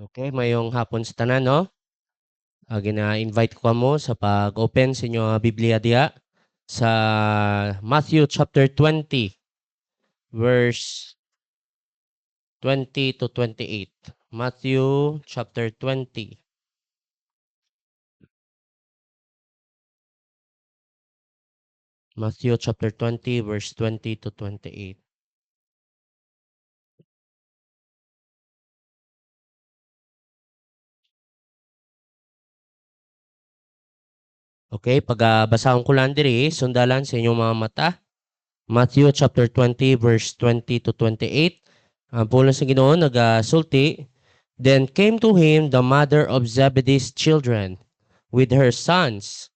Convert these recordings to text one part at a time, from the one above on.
Okay, mayong hapon sa tanan, no? Gina-invite ko mo sa pag-open sa inyo Biblia diya sa Matthew chapter 20, verse 20 to 28. Matthew chapter 20. Matthew chapter 20, verse 20 to 28. Okay, pag-basahon ko lang diri, sundalan sa inyong mga mata. Matthew chapter 20, verse 20 to 28. Ang pulo sa Ginoo nagasulti, Then came to him the mother of Zebedee's children with her sons,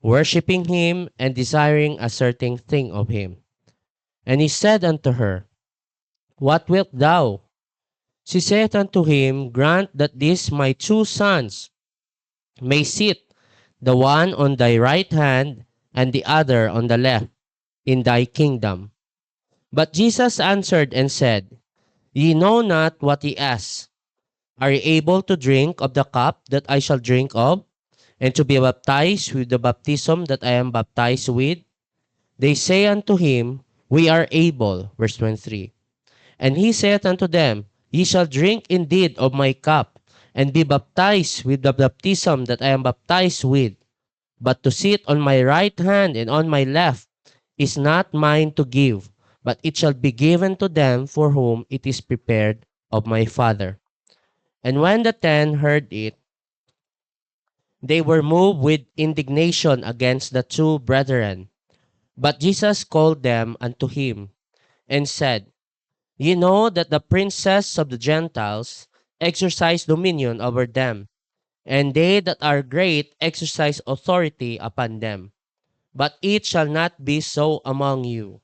worshiping him and desiring a certain thing of him. And he said unto her, What wilt thou? She saith unto him, Grant that these my two sons may sit, the one on thy right hand and the other on the left, in thy kingdom. But Jesus answered and said, Ye know not what ye ask. Are ye able to drink of the cup that I shall drink of, and to be baptized with the baptism that I am baptized with? They say unto him, We are able. Verse 23. And he saith unto them, Ye shall drink indeed of my cup, and be baptized with the baptism that I am baptized with. But to sit on my right hand and on my left is not mine to give, but it shall be given to them for whom it is prepared of my Father. And when the 10 heard it, they were moved with indignation against the two brethren. But Jesus called them unto him, and said, Ye know that the princes of the Gentiles exercise dominion over them, and they that are great exercise authority upon them. But it shall not be so among you.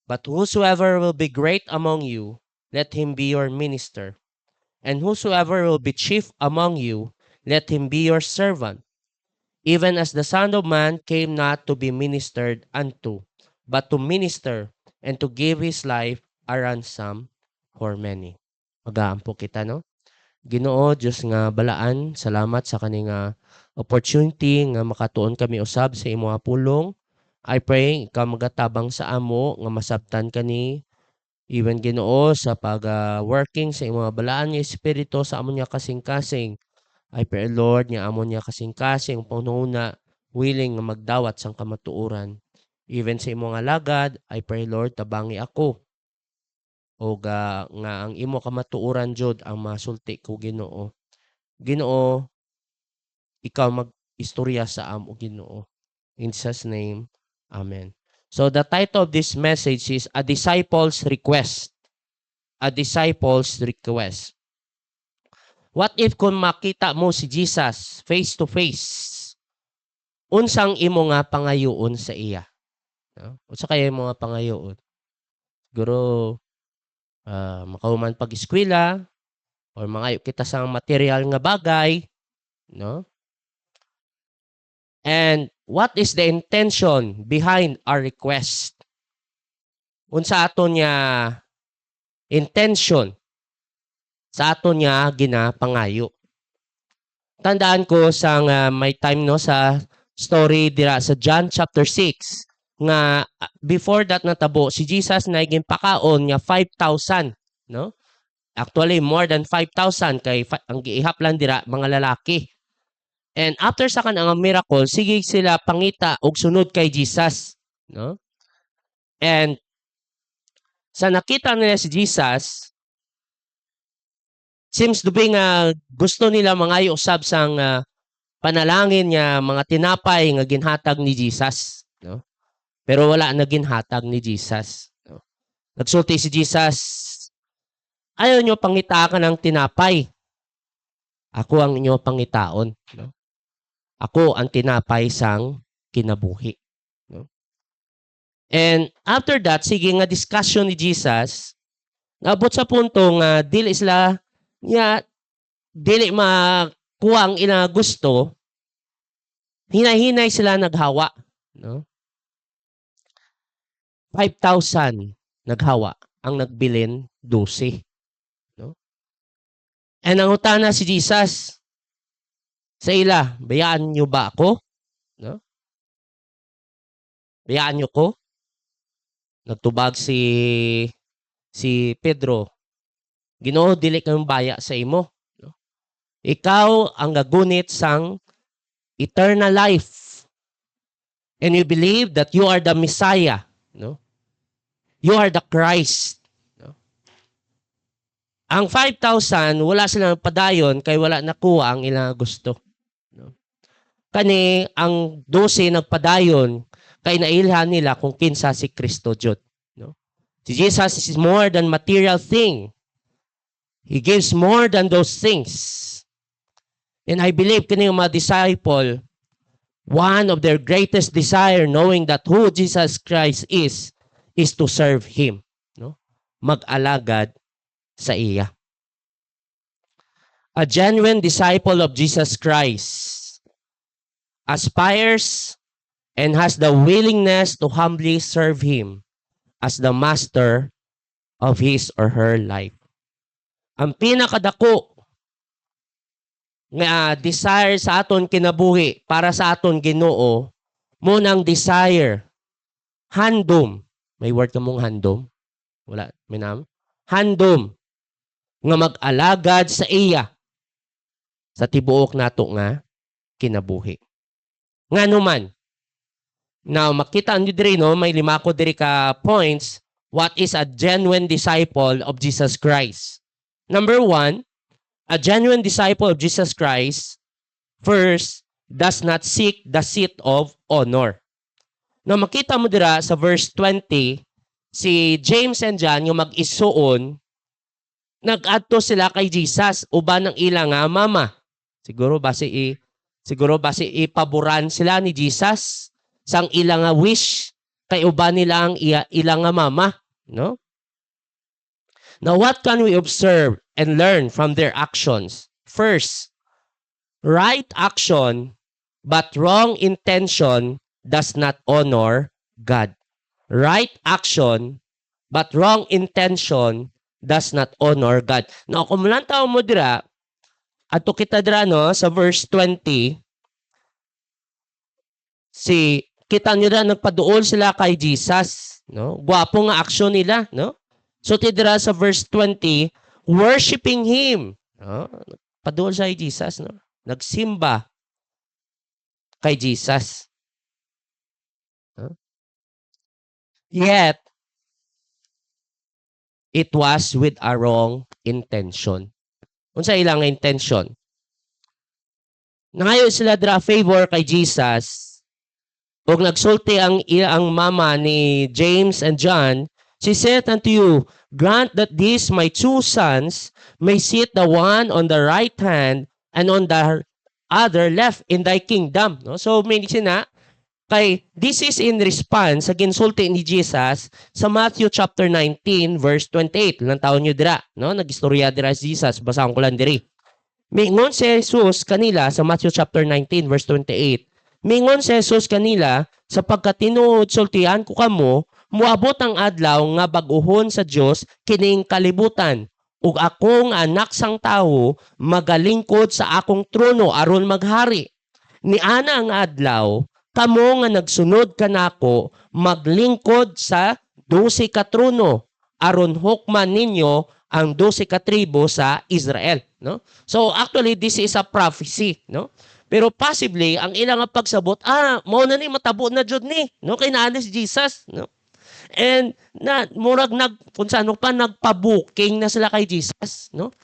But whosoever will be great among you, let him be your minister. And whosoever will be chief among you, let him be your servant. Even as the Son of Man came not to be ministered unto, but to minister and to give his life a ransom for many. Magaampo kita, no? Ginoo, Diyos nga balaan, salamat sa kaning opportunity nga makatuon kami usab sa imo nga pulong. I pray ikaw magatabang sa amo nga masabtan kani even Ginoo sa pag working sa imo nga balaan nga espiritu sa amo niya kasing-kasing. I pray Lord nga amo niya kasing-kasing panghuna willing nga magdawat sang kamatuoran. Even sa imo nga lagad, I pray Lord tabangi ako o nga ang imo kamatuoran jud ang masulti ko Ginoo. Ginoo, ikaw mag-istorya sa amo Ginoo. In Jesus name, amen. So the title of this message is A Disciple's Request. A Disciple's Request. What if kung makita mo si Jesus face to face? Unsang imo nga pangayoon sa iya? No? Unsa kaya imo nga pangayoon? Siguro makahuman pag-eskwela or mangayo kita sa material nga bagay, no? And what is the intention behind our request? Unsa aton niya intention sa aton niya ginapangayo? Tandaan ko sa may time no sa story dira sa John chapter 6 nga before that natabo si Jesus na ginpakaon nga 5,000, no? Actually more than 5,000 kay ang giihaplan dira mga lalaki. And after sa kanang miracle, sige sila pangita og sunod kay Jesus, no? And sa nakita nila si Jesus, seems to be nga gusto nila mangayo usab sang panalangin nga mga tinapay nga ginhatag ni Jesus, no? Pero wala na ginhatag ni Jesus, no? Nagsulti si Jesus, ayaw nyo pangitakan ng tinapay. Ako ang inyo pangitaon, no? Ako ang tinapay sang kinabuhi, no? And after that, sige nga discussion ni Jesus, nabot sa punto nga dili sila nga dili makuha ang ina gusto, hinay-hinay sila naghawa, no? 5,000 naghawa, ang nagbilin 12, no? And nangutana si Jesus sa ila, bayaan niyo ba ako? No? Bayaan niyo ko? Nagtubag si Pedro, Ginoo, dili kayong baya sa imo. No? Ikaw ang gagunit sang eternal life. And you believe that you are the Messiah. No? You are the Christ. No? Ang 5,000, wala silang padayon kay wala nakuha ang ilang gusto. No? Kani, ang 12 nagpadayon kay nailhan nila kung kinsa si Kristo Jud. No? Si Jesus is more than material thing. He gives more than those things. And I believe kini mga disciple, one of their greatest desire, knowing that who Jesus Christ is to serve Him. No? Mag-alagad sa iya. A genuine disciple of Jesus Christ aspires and has the willingness to humbly serve Him as the master of his or her life. Ang pinakadako nga desire sa aton kinabuhi para sa aton Ginoo mo nang desire handom. May word ka mong handom? Wala, minam. Handom nga mag-alagad sa iya sa tibuok nato nga kinabuhi. Nga naman, now makita nyo diri no, may 5 ko diri ka points what is a genuine disciple of Jesus Christ. Number 1, a genuine disciple of Jesus Christ first does not seek the seat of honor. Now makita mo dira sa verse 20, si James and John yung mag-isuon, nag-adto sila kay Jesus uban ng ilang mama. Siguro basi ipaboran sila ni Jesus sang ilang wish kay uban nila ang ilang mama, no? Now what can we observe and learn from their actions? First, right action but wrong intention does not honor God. Right action but wrong intention does not honor God. Now, kung mulantaw mo dira, ato kita dira no, sa verse 20, kita nyo na nagpaduol sila kay Jesus. No? Gwapo nga aksyon nila. No? So, tidira sa verse 20, worshiping Him. No? Paduol sa kay Jesus. No? Nagsimba kay Jesus. No? Yet, it was with a wrong intention. Unsa ilang intention? Nangayo sila dra favor kay Jesus. Ug nagsulti ang mama ni James and John, she said unto you, grant that these my 2 sons may sit the one on the right hand and on the other left in thy kingdom. No? So, may sina, kay this is in response sa ginsulti ni Jesus sa Matthew chapter 19 verse 28. Lang taon nyo dira, no? Nagistorya dira si Jesus, basahan ko lang diri. Mingon si Jesus kanila sa Matthew chapter 19 verse 28. Mingon si Jesus kanila, sapagkat tinuod sultian ko kamo, muabot ang adlaw nga baguhon sa Dios kining kalibutan. Ug akong anak sang tawo magalingkod sa akong trono aron maghari. Niana ang adlaw, kamo nga nagsunod kanako maglingkod sa 12 ka trono aron hukman ninyo ang 12 ka tribo sa Israel, no? So actually this is a prophecy, no? Pero possibly ang ilang pagsabot, mao na ni matabo na jud ni, no? Kay naa si Jesus, no? And murag kung saan pa nagpa-booking na sila kay Jesus, no?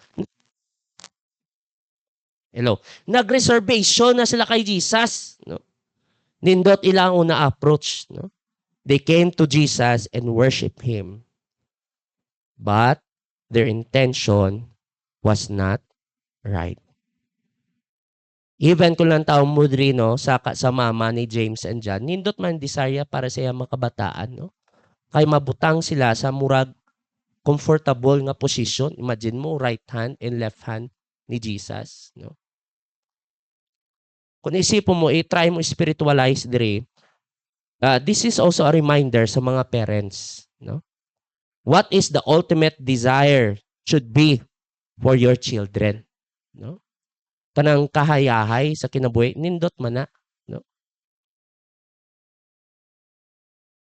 Hello. Nag-reservation na sila kay Jesus, no? Nindot ilang una approach, no? They came to Jesus and worship Him. But their intention was not right. Even kung lang taong mudrino sa mama ni James and John, nindot man desire para sa mga kabataan, no? Kay mabutang sila sa murag comfortable nga position. Imagine mo, right hand and left hand ni Jesus, no? Kung isipin mo, try mo spiritualize diri, this is also a reminder sa mga parents, no? What is the ultimate desire should be for your children? no? Kanang kahayahay sa kinabuhi nindot man na, no?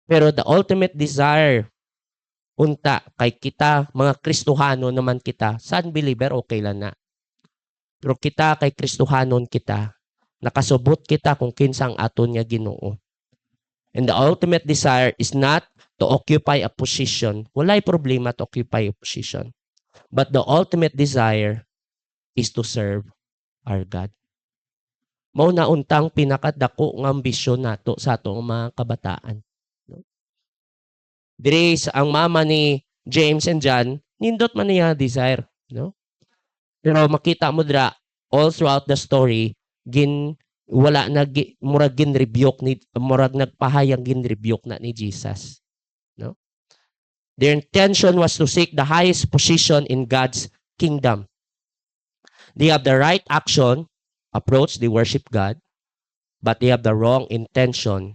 Pero the ultimate desire unta kay kita mga Kristohano naman kita, san believer okay lang na. Pero kita kay Kristohanon kita, nakasubot kita kung kinsa ang aton nga Ginoo. And the ultimate desire is not to occupy a position. Walay problema to occupy a position. But the ultimate desire is to serve our God. Mao na untang pinakadako nga ambisyon nato sa atong mga kabataan. Diri ang mama ni James and John, nindot man niya desire, no? Pero makita mo dira all throughout the story, wala murag gin-rebuke ni murag nagpahayag gin-rebuke na ni Jesus, no? Their intention was to seek the highest position in God's kingdom. They have the right action, approach, they worship God, but they have the wrong intention.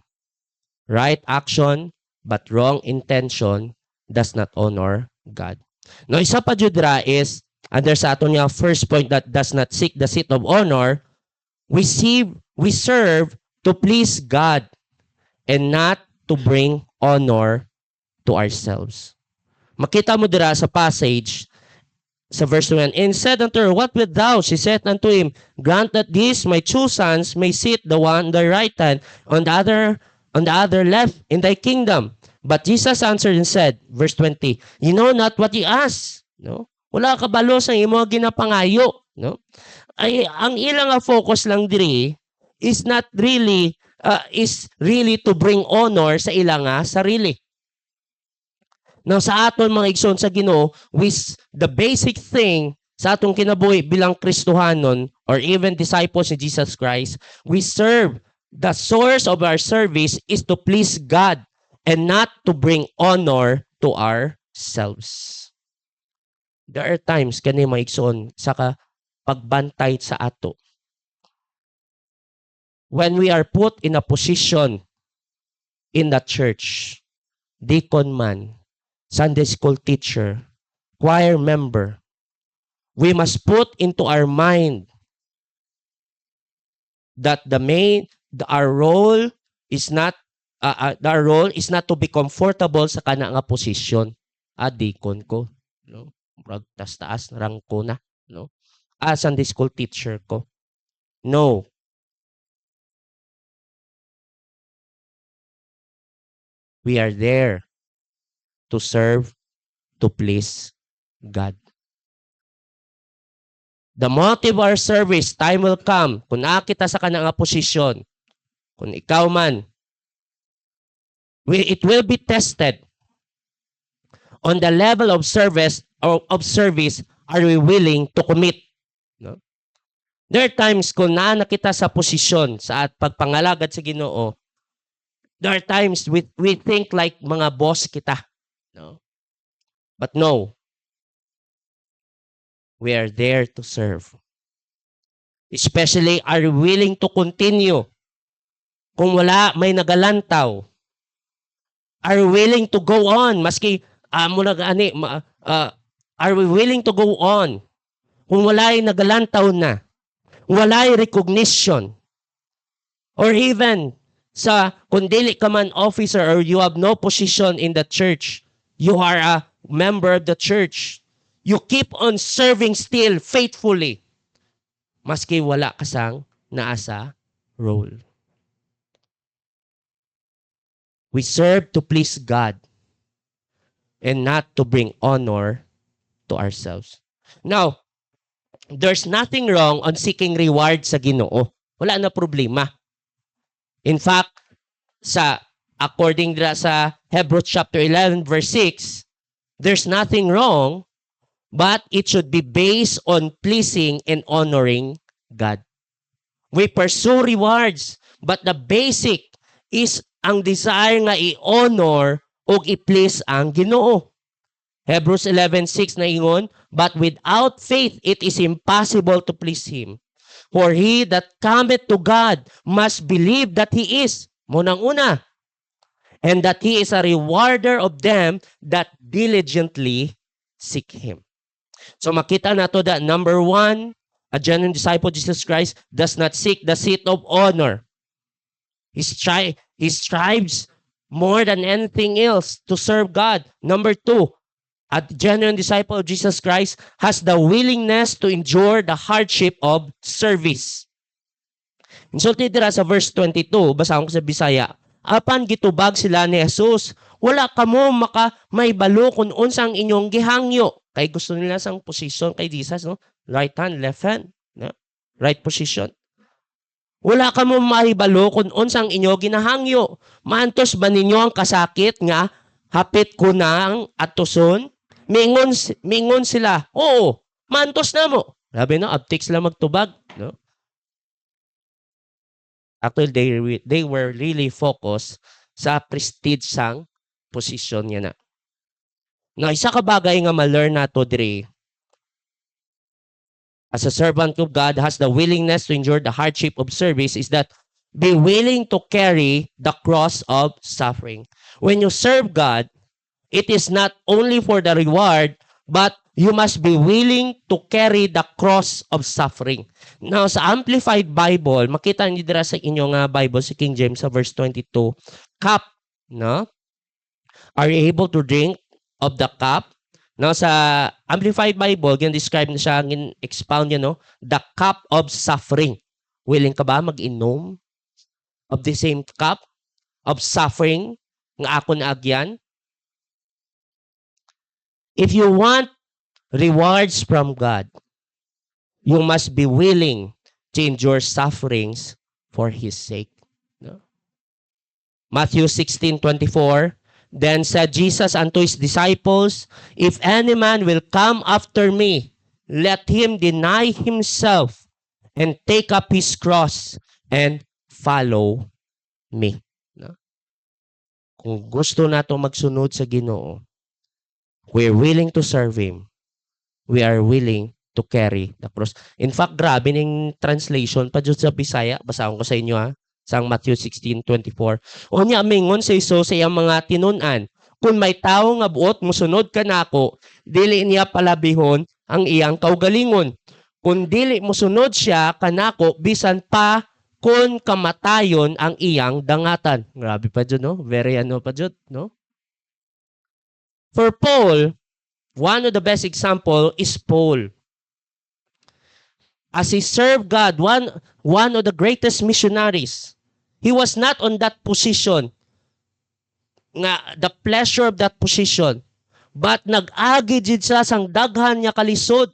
Right action, but wrong intention does not honor God. No, isa pa jud dira is under sa aton nga first point that does not seek the seat of honor, we serve to please God and not to bring honor to ourselves. Makita mo dira sa passage sa verse 1, and said unto her, what wilt thou? She said unto him, grant that these my two sons may sit, the one on the right hand, on the other left in thy kingdom. But Jesus answered and said, verse 20, you know not what you ask. No? Wala ka balo sa imo ginapangayo. No? Ay, ang ilang focus lang diri is not really, is really to bring honor sa ilang sarili. Now, sa aton mga igsoon sa Ginoo, the basic thing sa atong kinabuhi bilang Kristohanon or even disciples ni Jesus Christ, we serve. The source of our service is to please God and not to bring honor to ourselves. There are times kani mga igsoon sa pagbantay sa ato. When we are put in a position in the church, deacon man, Sunday school teacher, choir member, we must put into our mind that our role is not to be comfortable sa kana nga posisyon. Deacon ko, no? Murag taas rank ko na, no? Sunday school teacher ko. No. We are there to serve, to please God. The motive of our service, time will come, kung nakita sa kanang posisyon, kung ikaw man, it will be tested on the level of service, are we willing to commit? No? There are times kung nakita sa posisyon sa pagpangalagad sa Ginoo, there are times we think like mga boss kita. No? But no. We are there to serve. Especially, are we willing to continue? Kung wala, may nagalantaw. Are we willing to go on? Maski, are we willing to go on? Kung wala'y nagalantaw na. Wala'y recognition. Or even, kung dili ka man officer or you have no position in the church, you are a member of the church. You keep on serving still faithfully. Maski wala kasang naasa role. We serve to please God and not to bring honor to ourselves. Now, there's nothing wrong on seeking reward sa Ginoo. Wala na problema. In fact, according sa Hebrews chapter 11 verse 6, there's nothing wrong, but it should be based on pleasing and honoring God. We pursue rewards, but the basic is ang desire nga i-honor o i-please ang Ginoo. Hebrews 11:6 na ingon, but without faith it is impossible to please Him. For he that cometh to God must believe that He is, munang una, and that He is a rewarder of them that diligently seek Him. So makita nato that number one, A genuine disciple of Jesus Christ does not seek the seat of honor. He strives more than anything else to serve God. Number 2, a genuine disciple of Jesus Christ has the willingness to endure the hardship of service. Insulti dira sa verse 22, basahan ko sa Bisaya. Apan gitubag sila ni Jesus, wala kamo may balo kung unsang inyong gihangyo. Kay gusto nila sang position kay Jesus, no? Right hand, left hand, no? Right position. Wala kamo mahibalo kung unsang inyo ginahangyo. Maantos ba ninyo ang kasakit nga hapit ko nang atuson? Mingon sila, oo, maantos na mo. Sabi no, abtik sila magtubag, no? Actually, they were really focused sa prestige sang posisyon niya na. Na isa ka bagay nga ma-learn nato diri, as a servant of God has the willingness to endure the hardship of service is that be willing to carry the cross of suffering. When you serve God, it is not only for the reward, but you must be willing to carry the cross of suffering. Now, sa Amplified Bible, makita niyo dira sa inyong Bible, sa King James, sa verse 22, cup, no? Are you able to drink of the cup? No, sa Amplified Bible, describe na siya, expound niya, no? The cup of suffering. Willing ka ba mag-inom of the same cup of suffering nga ako na agyan? If you want rewards from God, you must be willing to endure sufferings for His sake. No? Matthew 16:24, then said Jesus unto His disciples, if any man will come after me, let him deny himself and take up his cross and follow me. No? Kung gusto nato magsunod sa Ginoo, we're willing to serve Him. We are willing to carry the cross. In fact, grabe ning translation pa sa Bisaya. Basahan ko sa inyo sa Matthew 16:24. O niya mingon sa Iso sa iyang mga tinunan, kung may tao nga buot mosunod kanako, dili niya palabihon ang iyang kaugalingon. Kung dili mosunod siya kanako, bisan pa kung kamatayon ang iyang dangatan. Grabe pa dyan, no? Very pa dyan, no? For Paul, one of the best example is Paul. As he served God, one of the greatest missionaries, he was not on that position, the pleasure of that position, but nag-agi jud siya sang daghan niya kalisod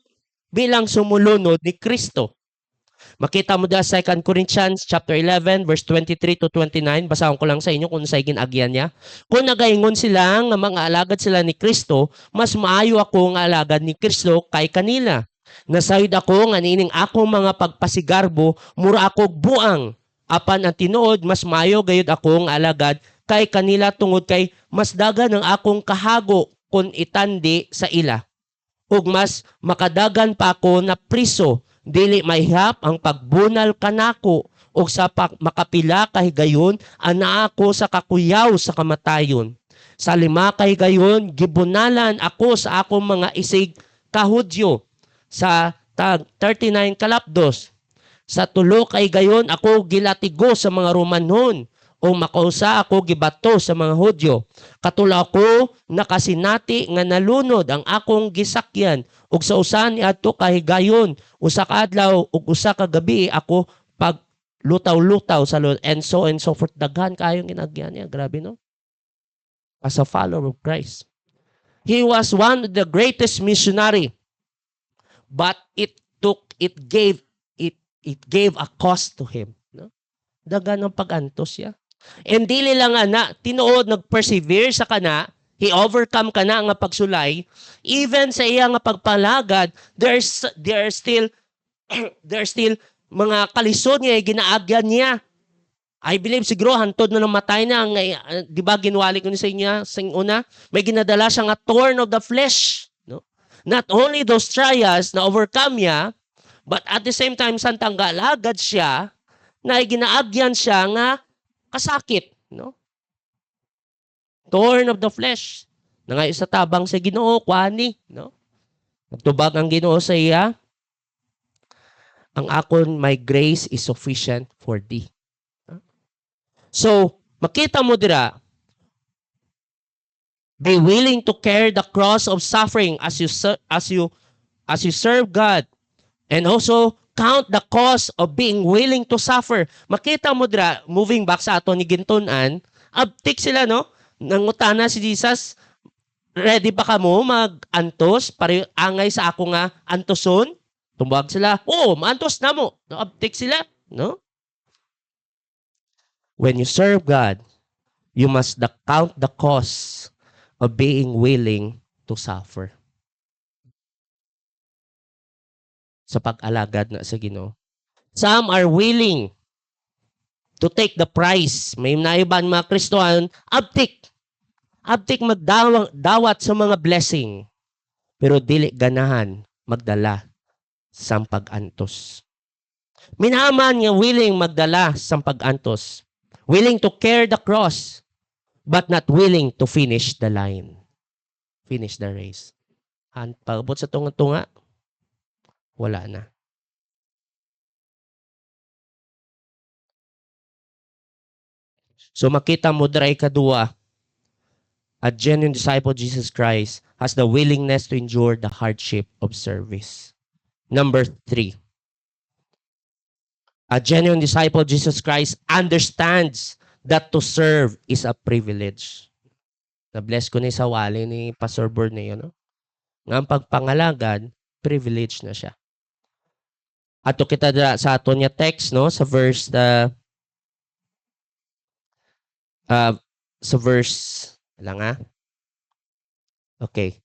bilang sumulunod ni Kristo. Makita mo da 2 Corinthians chapter 11 verse 23 to 29. Basahan ko lang sa inyo kung sa'y ginagyan niya. Kung nagaingon sila nga mga alagad sila ni Kristo, mas maayo ako nga alagad ni Kristo kay kanila. Nasayod ako nga nining akong mga pagpasigarbo, mura ako buang. Apan ang tinuod, mas maayo gayud ako nga alagad kay kanila tungod kay mas dagan ang akong kahago kung itandi sa ila. Ug mas makadagan pa ako na priso, dili mahihap ang pagbunal kanako o sa makapila kahigayon ana ako sa kakuyaw sa kamatayon. Sa 5 kahigayon gibunalan ako sa akong mga isig kahudyo sa tag 39 kalapdos. Sa 3 kahigayon ako gilatigo sa mga Romanon o makausa ako gibato sa mga Hudyo. Katula ko nakasinati nga nalunod ang akong gisakyan ug sa usa ni adto kahigayon usa ka adlaw ug usa ka gabi ako pag lutaw-lutaw sa Lord and so forth. Daghan kayong ginagyan niya. Grabe, no? As a follower of Christ. He was one of the greatest missionary, but it gave a cost to him. No? Daghan ang pag-antos siya. And dili lang tinuod nag-persevere sa kana, he overcome kana nga pagsulay, even sa iya nga pagpalagad, there are still mga kalisod niya ginaagyan niya. I believe siguro hantod na namatay na di ba ginwali ko ni sa inya sa una, may ginadala siya nga thorn of the flesh, no? Not only those trials na overcome niya, but at the same time santang galagad siya na ginaagyan siya nga kasakit, no? Thorn of the flesh. Na nga sa tabang sa Ginoo, kwani, no? Nagtubag ang Ginoo sa iya. ang akon my grace is sufficient for thee. So, makita mo dira, be willing to carry the cross of suffering as you serve God, and also count the cost of being willing to suffer. Makita mo dira, moving back sa ato ni gintunan, abtik sila, no? Nangutana si Jesus, ready ba ka mo mag-antos para angay sa ako nga antoson? Tumbag sila, maantos na mo. No, abtik sila, no? When you serve God, you must count the cost of being willing to suffer. Sa pag-alagad na sa Ginoo. Some are willing to take the price. May naiban mga Kristohan, abtik magdawat sa mga blessing. Pero dili ganahan magdala sa pag-antos. Minaman nga willing magdala sa pag-antos. Willing to carry the cross, but not willing to finish the line. Finish the race. Pagabot sa tunga-tunga, wala na. So makita mo dira ikadua, a genuine disciple of Jesus Christ has the willingness to endure the hardship of service. Number 3, a genuine disciple of Jesus Christ understands that to serve is a privilege. Na-bless ko ni sa wali ni Pastor Borneo, no? Nga ang pagpangalagad, privilege na siya. Ato kita sa ato niya text, no? Sa verse lang ha? Okay.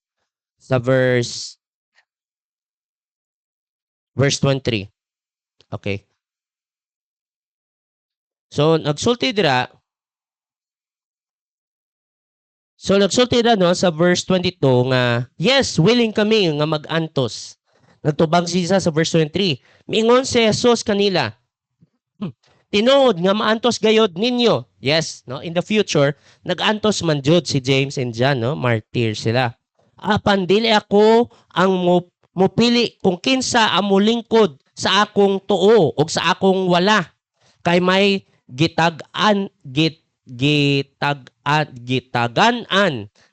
Sa verse 23. Okay. So, nagsulti dira no, sa verse 22 nga, yes, willing kami nga mag-antos. Nagtubag siya sa verse 23. Miingon si Jesus kanila, tinuod nga maantos gayod ninyo. Yes, no, in the future, nag-antos man jud si James and John, no, martyr sila. Apan dili ako ang mupili kung kinsa ang mulingkod sa akong tuo o sa akong wala. Kay may gitagan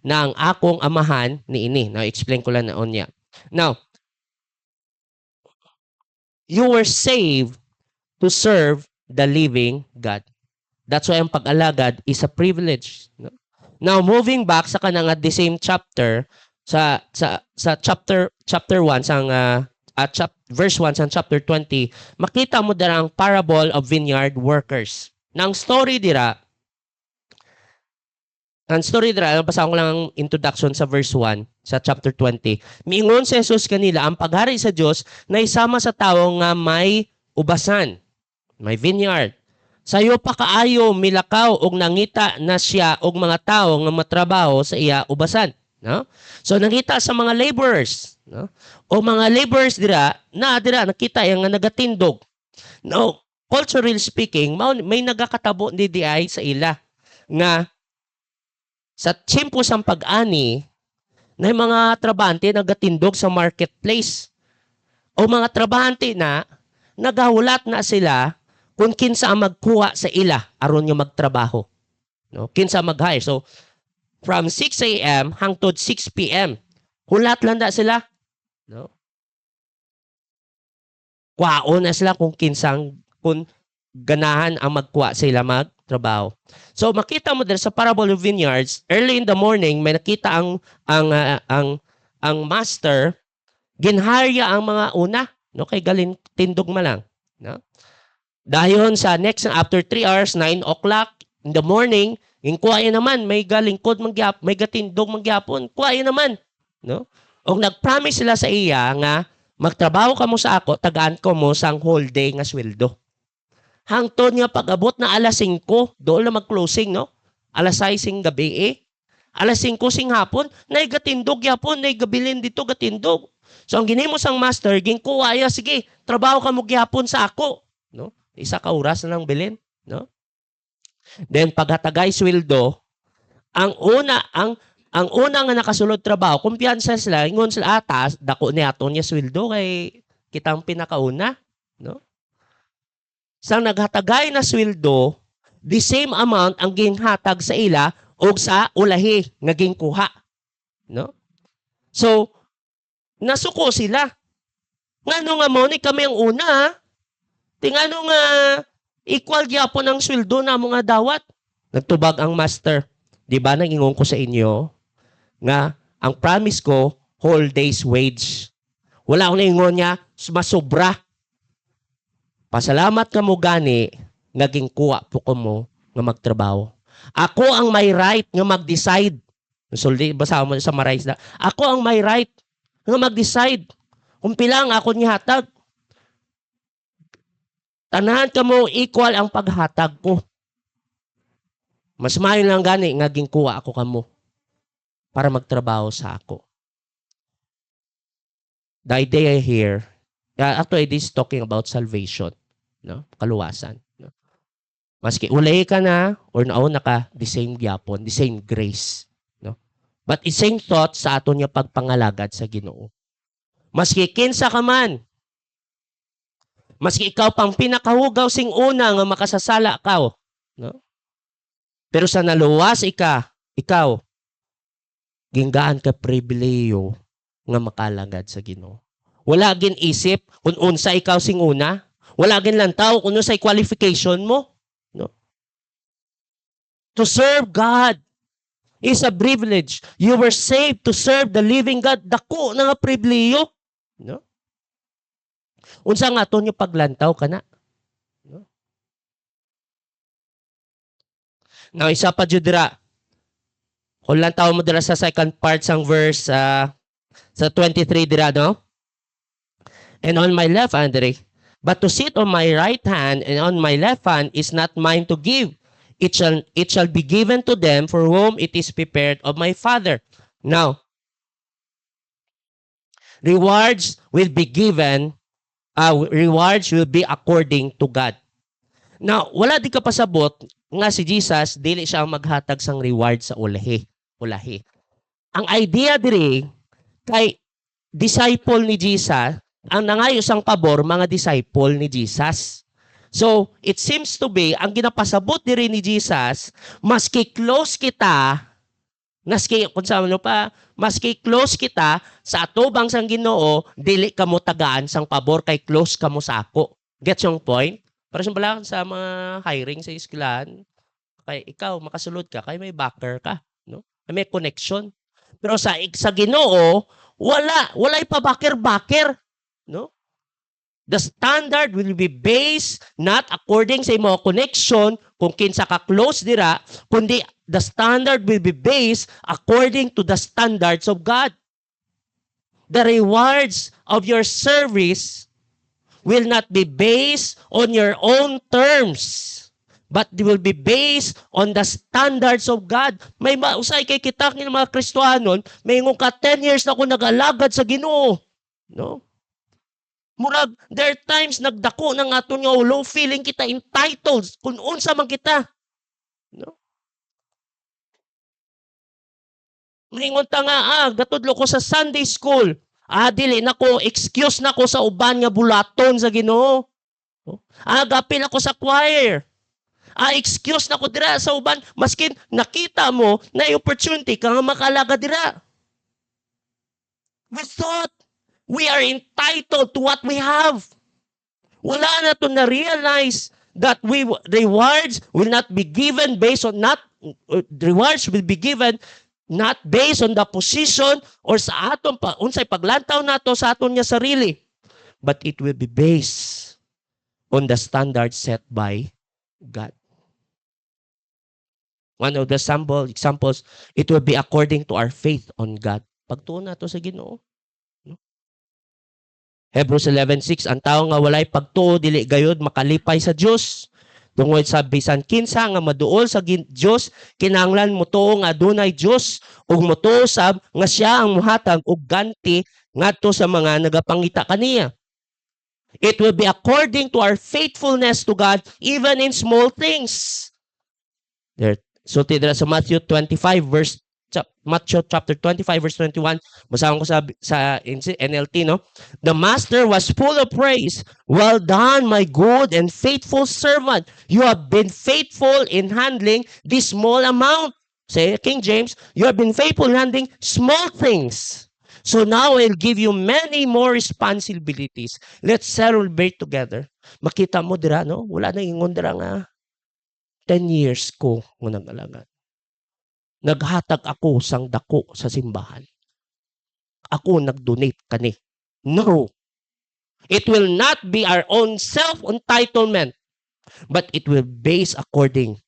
na ang akong amahan niini. Now, explain ko lang na on niya. Now, you were saved to serve the living God. That's why ang pag-alagad is a privilege. No? Now, moving back sa kanang at the same chapter, sa chapter 1, verse 1 sa chapter 20, makita mo dira ang parable of vineyard workers. Nang story dira, basahan ko lang ang introduction sa verse 1 sa chapter 20. Miingon si Jesus kanila, ang paghari sa Dios na isama sa tawo nga may ubasan, may vineyard. Sayo pa kaayo milakaw og nangita na siya og mga tawo nga matrabaho sa iya ubasan, no? So nangita sa mga laborers, no? O mga laborers dira nakita yang nga nagatindog. No, culturally speaking, may nagakatabo ni diay sa ila nga sa tiyempo sang pag-ani na mga trabahante nagatindog sa marketplace. O mga trabahante na nagahulat na sila kung kinsa ang magkuha sa ila aron nga magtrabaho. No? Kinsa mag-hire. So, from 6 a.m. hangtod 6 p.m. hulat lang na sila. No? Kwao na sila kung ganahan ang magkuha sa ila magtrabaho. So, makita mo din sa parable of vineyards, early in the morning, may nakita ang master, ginharya ang mga una, no? Kay galin tindog malang. No? Dayon sa next, after 3 hours, 9 o'clock in the morning, kuhain naman, may galingkod mangyap, may gatindog mangyapon, kuhain naman. No? O nag-promise sila sa iya nga, magtrabaho ka mo sa ako, tagaan ko mo sang whole day nga sweldo. Hangtod nga pag-abot na alas 5, doon na mag-closing, no? Alas 6 sing gabi alas 5 sing hapon, nay gatindog yapon, nay gabilin dito gatindog. So ang ginhimo sang master, ginkuha, sige, trabaho ka mo gyapon sa ako, no? Isa ka oras na lang bilin, no? Then paghatagay sweldo, ang una nga nakasulod trabaho, kumpiyansa sila, ingon sila atas, dako ni aton niya sweldo kay kitang pinakauna, No? Sa naghatagay na sweldo, the same amount ang ginhatag sa ila o sa ulahi nga ginkuha. No? So, nasuko sila. Ngano nga mo ni kami ang una, tingano nga equal gyapon ang sweldo na mga dawat. Nagtubag ang master. Di ba nangingon ko sa inyo nga ang promise ko, whole day's wage. Wala akong naingon niya, masobra. Pasalamat ka mo gani, naging kuha po ko mo nga magtrabaho. Ako ang may right nga mag-decide. Suldi, basa mo sa marais na. Ako ang may right nga mag-decide kung pila ang ako nihatag. Tanahan ka mo equal ang paghatag ko. Mas mayo lang gani, naging kuha ako kamo para magtrabaho sa ako. The idea here, actually this is talking about salvation, no? Kaluwasan. No? Maski ulay ka na or nauna ka, the same gyapon, the same grace. No? But the same thought sa aton nga pagpangalagad sa Ginoo. Maski kinsa ka man, maski ikaw pang pinakahugaw sing una nga makasasala ka, no? Pero sa naluwas ikaw, ginggaan ka pribileyo nga makalagad sa Ginoo. Wala gin isip kung unsa ikaw sing una, wala gin lantaw kung unsay qualification mo, no? To serve God is a privilege. You were saved to serve the living God. Dako na nga pribileyo, no? Unsa nga aton yung paglantaw kana? No? Now isa pa jud dira. Kung lantaw mo dira sa second part sang verse sa 23 dira, no? And on my left hand, but to sit on my right hand and on my left hand is not mine to give. It shall be given to them for whom it is prepared of my Father. Now, rewards will be given, rewards will be according to God. Now, wala di ka pasabot nga si Jesus, dili siya ang maghatag sang reward sa ulahi. Ang idea diri, kay disciple ni Jesus, ang nangayo sang pabor, mga disciple ni Jesus. So, it seems to be, ang ginapasabot diri ni Jesus, maski close kita, maski close kita sa atubang sang Ginoo, dili ka mo tagaan sang pabor kay close ka mo sa ako. Get yung point? Para sa mga hiring sa eskwelahan, kay ikaw makasulod ka, kay may backer ka, no? May connection. Pero sa Ginoo, wala pa backer, no? The standard will be based not according sa imo connection kung kinsa ka close dira, kundi the standard will be based according to the standards of God. The rewards of your service will not be based on your own terms, but they will be based on the standards of God. May mausay kay kita ng mga Kristohanon, may ngong ka 10 years na ako nag-alagad sa Ginoo. No? Murag, there are times nagdako ng aton nga ulo, feeling kita entitled kung unsa man kita. No? Mingon ta nga, gatudlo ko sa Sunday school. Dili nako, excuse nako sa uban nga bulaton sa Ginoo. Gapil ako sa choir. Excuse nako dira sa uban, maskin nakita mo na opportunity ka nga makalaga dira. We thought we are entitled to what we have. Wala na to na-realize that rewards will not be given based on rewards will be given not based on the position or sa aton unsay paglantaw nato sa aton nga sarili, but it will be based on the standard set by God. One of the examples, it will be according to our faith on God. Pagtuon nato sa Ginoo. No? Hebrews 11:6, ang tao nga walay pagtuo dili gayud makalipay sa Dios. Tungod sa bisan kinsa nga maduol sa Dios, kinahanglan motuo nga adunay Dios ug motuo sab nga siya ang muhatag og ganti ngadto sa mga nagapangita kaniya. It will be according to our faithfulness to God even in small things. So tidra sa Matthew 25 verse Matthew chapter 25 verse 21. Basahan ko sa NLT, no? The master was full of praise. Well done, my good and faithful servant. You have been faithful in handling this small amount. Say King James, you have been faithful in handling small things. So now I'll give you many more responsibilities. Let's celebrate together. Makita mo dira, no? Wala na ingon dira nga 10 years ko ngunang alaga. Naghatag ako sang dako sa simbahan. Ako nag-donate kani. No. It will not be our own self-entitlement, but it will base according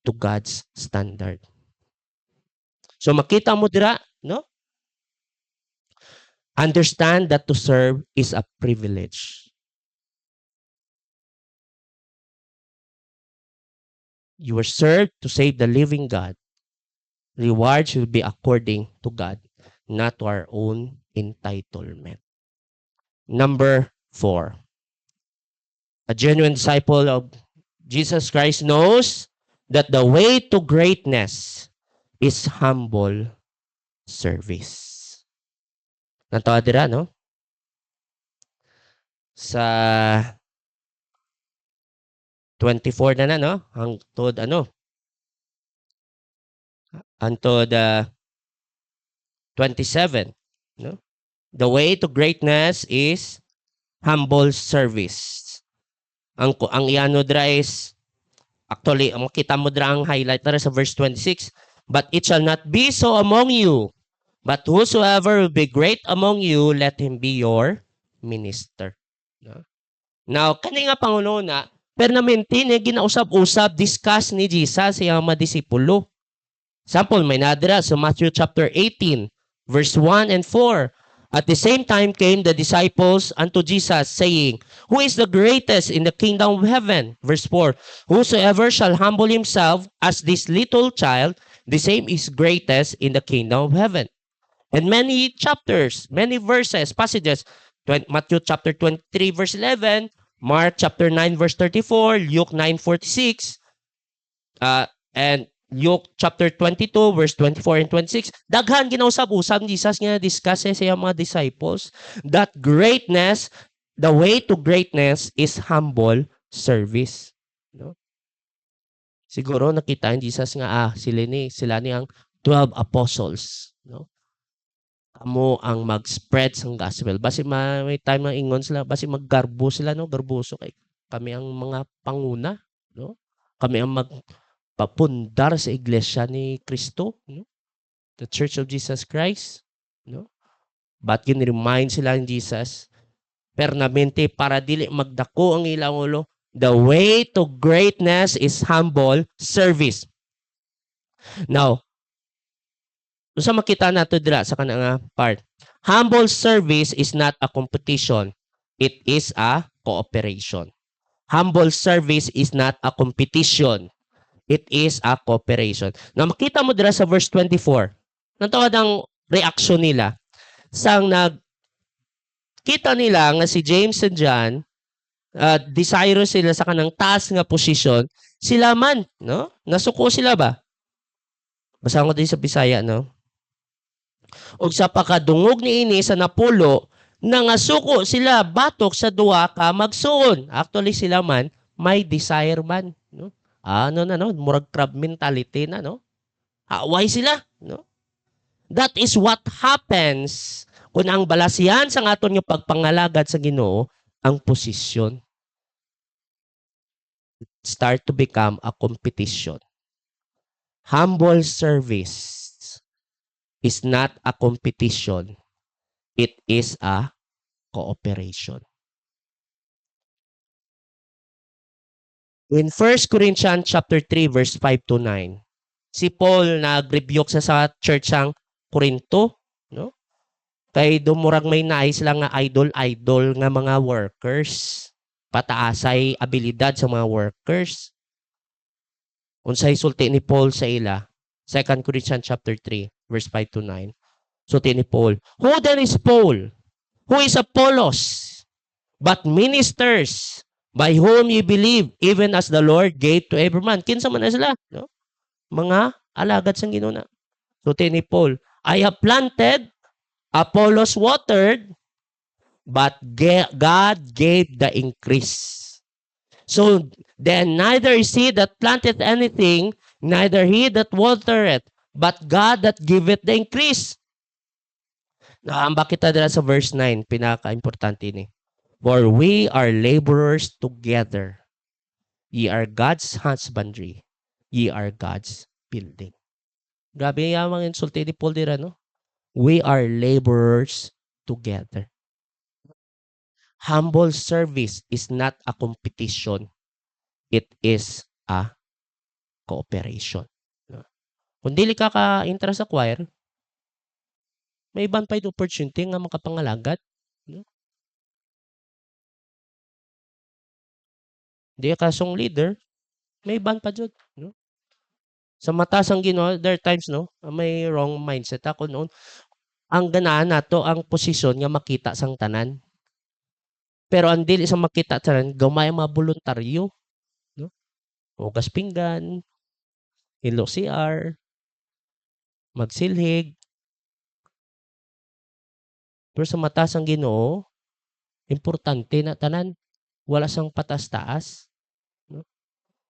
to God's standard. So makita mo dira, no? Understand that to serve is a privilege. You were served to save the living God. Reward should be according to God, not to our own entitlement. Number 4. A genuine disciple of Jesus Christ knows that the way to greatness is humble service. Nantawa dira, no? Sa 24 na, no? Hangtod ano? Hangtod 27, no? The way to greatness is humble service. Ang iano dira is actually makita mo dira ang highlight dira sa verse 26. But it shall not be so among you. But whosoever will be great among you, let him be your minister. No? Now, kani nga Pangulo na, permanente ni ginausap-usap, discuss ni Jesus sa mga disipulo. Sample, may nadira sa Matthew chapter 18, verse 1 and 4. At the same time came the disciples unto Jesus, saying, Who is the greatest in the kingdom of heaven? Verse 4. Whosoever shall humble himself as this little child, the same is greatest in the kingdom of heaven. And many chapters, many verses, passages, Matthew chapter 23, verse 11, Mark chapter 9, verse 34, Luke 9:46, and Luke chapter 22, verse 24 and 26. Daghan ginausap-usap ni Jesus nga discuss sa mga disciples that greatness, the way to greatness is humble service. No? Siguro nakita ni Jesus nga sila ni ang 12 apostles, no? Amo ang mag-spread sang gospel. Basi may time na ingon sila, basi maggarbo sila, no? Garboso kay kami ang mga panguna, no? Kami ang magpapundar sa iglesia ni Kristo, no? The Church of Jesus Christ, no? But gin-remind sila ni Jesus permanente para dili magdako ang ilang ulo. The way to greatness is humble service. Now, sa makita nato dira sa kanang part, humble service is not a competition. It is a cooperation. Humble service is not a competition. It is a cooperation. Na makita mo dira sa verse 24. Nantawa ang reaction nila. Sang kita nila nga si James and John, desirous sila sa kanang taas nga posisyon, sila man, no? Nasuko sila ba? Basahan ko din sa Bisaya, no? Og sa pakadungog niini sa napulo, nangasuko sila batok sa duwa ka magsuon. Actually sila man may desire man, no? Murag crab mentality na, no? Away sila, no? That is what happens kung ang balasihan sa aton nga pagpangalagad sa Ginoo ang posisyon. Start to become a competition. Humble service is not a competition. It is a cooperation. In 1 Corinthians chapter 3 verse 5 to 9, si Paul nag-rebuke sa church sang Corinto, no? Kay dumurag may nais lang nga idol nga mga workers. Pataasay abilidad sa mga workers. Unsay sulti ni Paul sa ila? 2 Corinthians chapter 3 verse 5 to 9. Sulti ni Paul, who then is Paul? Who is Apollos? But ministers by whom you believe, even as the Lord gave to every man. Kinsa man na sila, no? Mga alagad sang Ginoo na. Sulti ni Paul, I have planted, Apollos watered, but God gave the increase. So then neither is he that planteth anything, neither he that watereth, but God that giveth the increase. Naambak kita dira sa verse 9, pinaka-importante ni. For we are laborers together. Ye are God's husbandry. Ye are God's building. Grabe yung mga insulti ni Paul dira, no? We are laborers together. Humble service is not a competition. It is a cooperation. Kung dili ka ka-interest sa choir, may iban pa yung opportunity nga makapangalagat. Di ka song leader, may iban pa dyan. No? Sa mata sang Ginoo, there are times, no, may wrong mindset ako noon. Ang ganahan nato ang posisyon nga makita sang tanan. Pero ang dili sa makita tanan, gamay ang mga voluntaryo. No? Hugas pinggan, hilo CR, magsilhig. Pero sa mata sang Ginoo, importante na tanan. Wala sang patas-taas. No?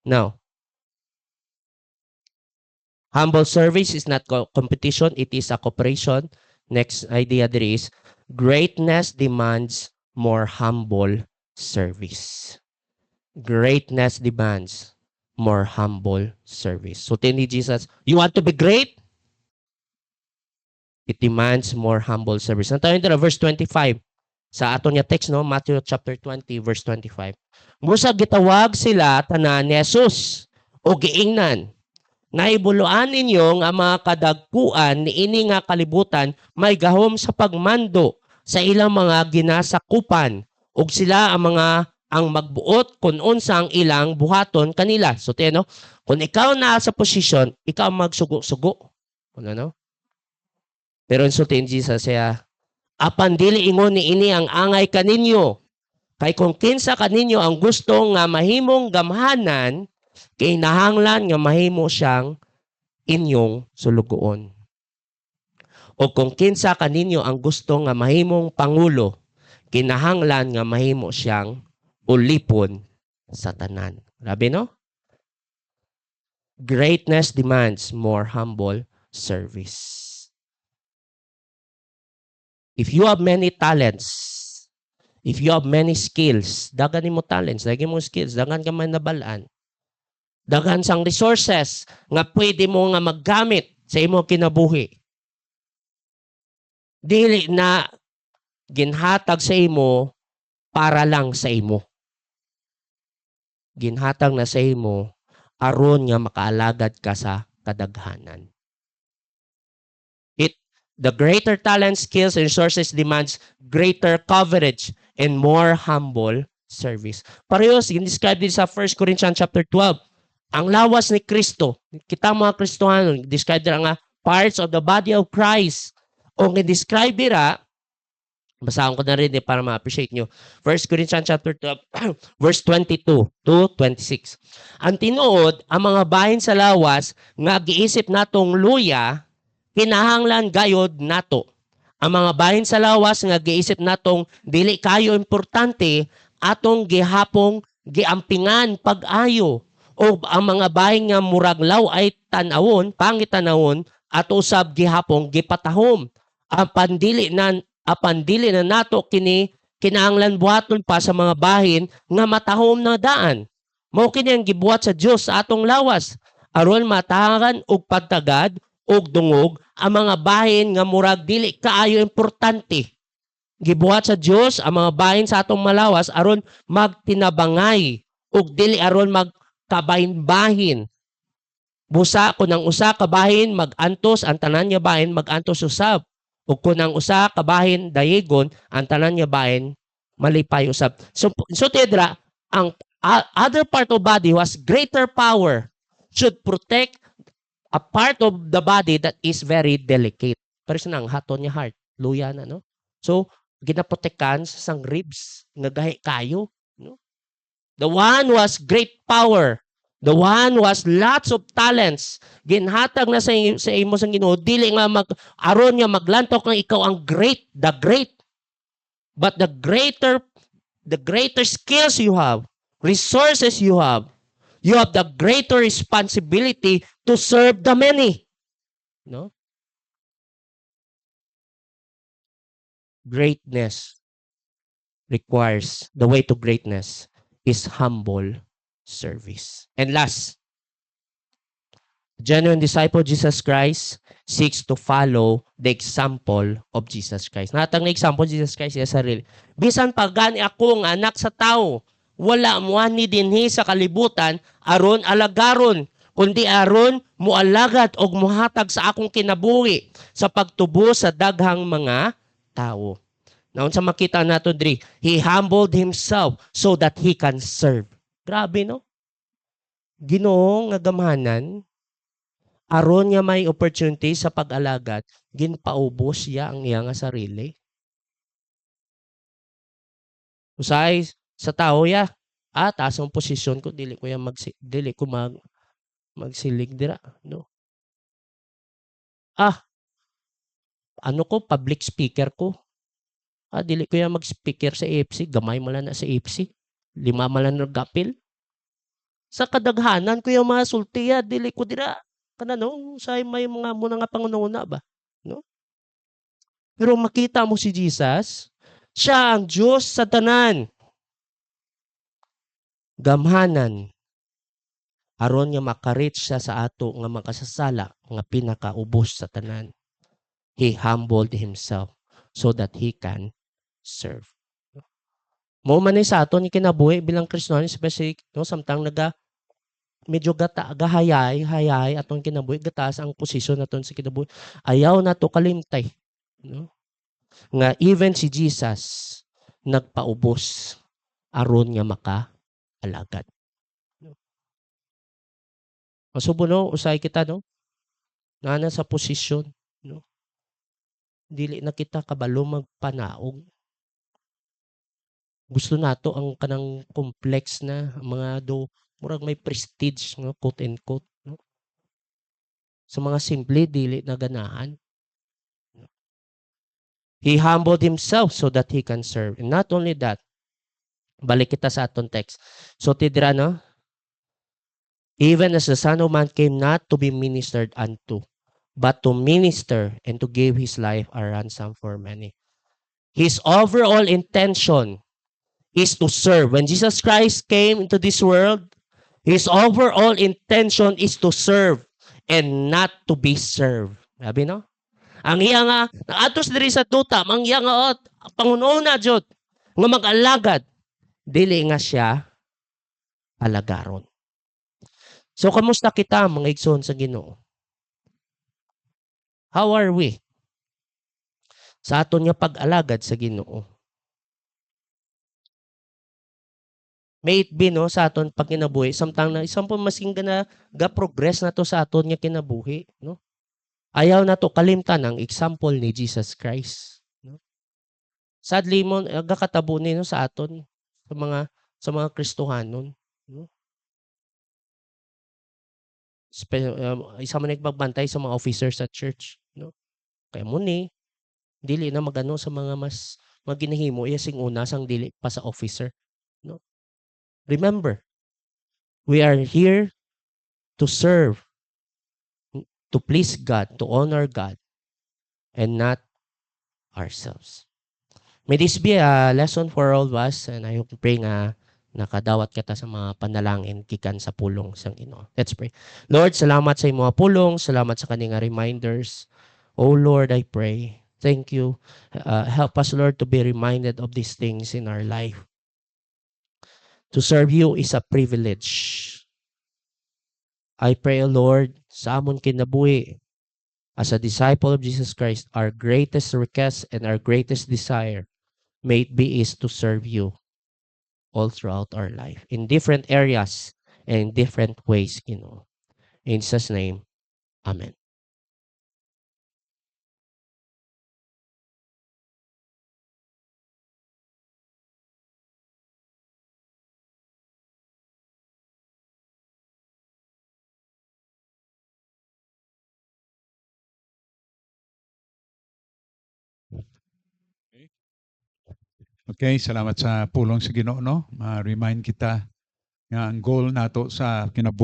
Now, humble service is not competition, it is a cooperation. Next idea there is, greatness demands more humble service. Greatness demands more humble service. So, ni Jesus, you want to be great? It demands more humble service. Nantayo nito na verse 25. Sa ato niya text, no? Matthew chapter 20, verse 25. Musa gitawag sila tanan ni Jesus o giingnan. Naibuluan ninyo nga mga kadagkuan ni ini nga kalibutan may gahom sa pagmando sa ilang mga ginasakupan ug sila ang magbuot kung unsa ang ilang buhaton kanila. So no? Kung ikaw na sa posisyon, ikaw magsugo-sugo. Ano? Pero insultin Jesus siya, apan dili ingon ni ini ang angay kaninyo. Kay kung kinsa kaninyo ang gusto nga mahimong gamhanan, kay nahanglan nga mahimo siyang inyong sulugoon. O kung kinsa kaninyo ang gusto nga mahimong pangulo, kinahanglan nga mahimo siyang ulipon sa tanan. Grabe, no? Greatness demands more humble service. If you have many talents, if you have many skills, dagan mo talents, dagan mo skills, dagan ka man nabalaan. Dagan sang resources nga pwede mo nga maggamit sa imo kinabuhi. Dili na ginhatag sa imo para lang sa imo. Ginhatag na sa imo aron nga makaalagad ka sa kadaghanan. The greater talent, skills, and resources demands greater coverage and more humble service. Parehas, describe din sa 1 Corinthians chapter 12. Ang lawas ni Kristo, kita mga Kristohano, describe din nga parts of the body of Christ. O describe dira, basahan ko na rin para ma-appreciate nyo. 1 Corinthians chapter 12, verse 22 to 26. Ang tinuod, ang mga bahin sa lawas, nga giisip natong luya, kinahanglan gayod nato. Ang mga bahin sa lawas nga giisip natong dili kayo importante, atong gihapong giampingan pag-ayo. O ang mga bahin nga murag law ay tanawon, pangitanawon, at usab gihapong gipatahom. Apan dili na nato kini kinahanglan buhaton pa sa mga bahin nga matahom na daan. Mao kini ang gibuhat sa Dios sa atong lawas aron matahangan og pagtagad og dungog ang mga bahin nga murag dili kaayo importante. Gibuhat sa Dios ang mga bahin sa atong malawas aron magtinabangay og dili aron magkabahin-bahin. Busa kun ang usa ka bahin magantos, ang tanan niya bahin magantos usab. O kung ang usa ka bahin dayegon, ang tanan niya bahin malipay usab. So Tedra, ang other part of body was greater power should protect a part of the body that is very delicate. Pero sinang haton niya heart, luya na, no? So, ginaprotektan sa sang ribs, nga gahi kayo, no? The one was great power The one who has lots of talents, ginhatag na sa imo sang Ginoo, dili nga aron nga maglantok nga ikaw ang great, the great. But the greater skills you have, resources you have the greater responsibility to serve the many. No? Greatness requires, the way to greatness is humble service. And last, genuine disciple of Jesus Christ seeks to follow the example of Jesus Christ. Natang na example Jesus Christ sa sarili. Bisan pa gani ako nga anak sa tao, wala mo ni dinhi sa kalibutan aron alagaron, kundi aron mualagad og muhatag sa akong kinabuhi sa pagtubo sa daghang mga tao. Naon sa makita nato diri, he humbled himself so that he can serve. Grabe no? Ginoo nga gamhanan aron nga may opportunity sa pag-alagad, ginpaubos siya ang iya nga sarili. Usay sa tao ya, taas ang posisyon ko, dili ko magsilig dira, no. Ano ko, public speaker ko. Dili ko ya mag-speaker sa AFC, gamay man lang na sa AFC. 5 man lang nagapil. Sa kadaghanan ko yung mga sultiya, dili ko dira. Kana no, say may mga muna nga pangununa ba, no? Pero makita mo si Jesus, siya ang Diyos sa tanan. Gamhanan aron nga maka-reach siya sa ato nga makasasala nga pinakaubos sa tanan. He humbled himself so that he can serve. Mao man ni sa aton kinabuhi bilang Kristiyano, especially no, samtang medyo gahayay aton kinabuhi, gataas ang posisyon naton sa kinabuhi. Ayaw nato kalimtay, no? Nga even si Jesus nagpaubos aron nga maka-alagad. Masubo no, usay kita no. Nana sa posisyon, no. Dili na kita kabalo magpanaog. Gusto nato ang kanang complex na mga murag may prestige no, quote and quote, no. Sa mga simple dili na ganahan. He humbled himself so that he can serve. And not only that, balik kita sa aton text. So tidra no, even as the Son of Man came not to be ministered unto, but to minister and to give his life a ransom for many. His overall intention is to serve. When Jesus Christ came into this world, his overall intention is to serve and not to be served. Sabi no? Ang iya nga, naatos diri sa tuta, ang iya nga, pangununa jud nga mag-alagad, dili nga siya alagaron. So, kamusta kita, mga igsoon sa Ginoo? How are we? Sa aton nga pag-alagad sa Ginoo. May it be no, sa aton pag kinabuhi, samtang na isang po masing ga-progress na to sa aton nga kinabuhi, no? Ayaw na to kalimtan ang example ni Jesus Christ, no? Sadly mo gakatabo ni no, sa aton sa mga Kristohanon, no? Isa man nagbabantay sa mga officers sa church, no? Kaya mo ni dili na magano sa mga mas maginahimo iya sing una sang dili pa sa officer, no? Remember, we are here to serve, to please God, to honor God, and not ourselves. May this be a lesson for all of us, and I hope pray nga nakadawat kita sa mga panalangin gikan sa pulong sang Ginoo. Let's pray. Lord, salamat sa imong pulong, salamat sa kaning reminders. Oh Lord, I pray. Thank you. Help us, Lord, to be reminded of these things in our life. To serve you is a privilege. I pray, O Lord, sa amon kinabuhi, as a disciple of Jesus Christ, our greatest request and our greatest desire may it be is to serve you all throughout our life in different areas and in different ways, you know. In Jesus' name, Amen. Okay, salamat sa pulong sa Ginoo, no? Ma-remind kita nga ang goal nato sa kinabuhi